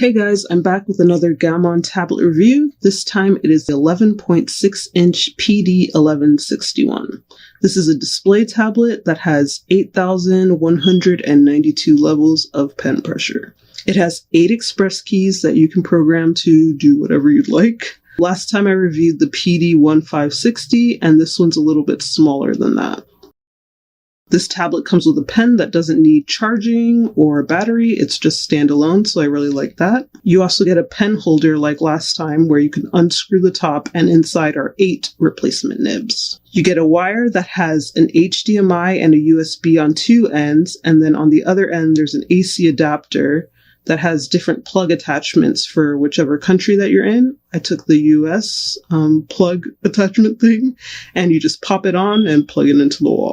Hey guys, I'm back with another Gaomon tablet review. This time it is the 11.6-inch PD1161. This is a display tablet that has 8,192 levels of pen pressure. It has 8 express keys that you can program to do whatever you'd like. Last time I reviewed the PD1560, and this one's a little bit smaller than that. This tablet comes with a pen that doesn't need charging or a battery. It's just standalone, so I really like that. You also get a pen holder like last time where you can unscrew the top, and inside are 8 replacement nibs. You get a wire that has an HDMI and a USB on 2 ends, and then on the other end there's an AC adapter that has different plug attachments for whichever country that you're in. I took the US plug attachment thing, and you just pop it on and plug it into the wall.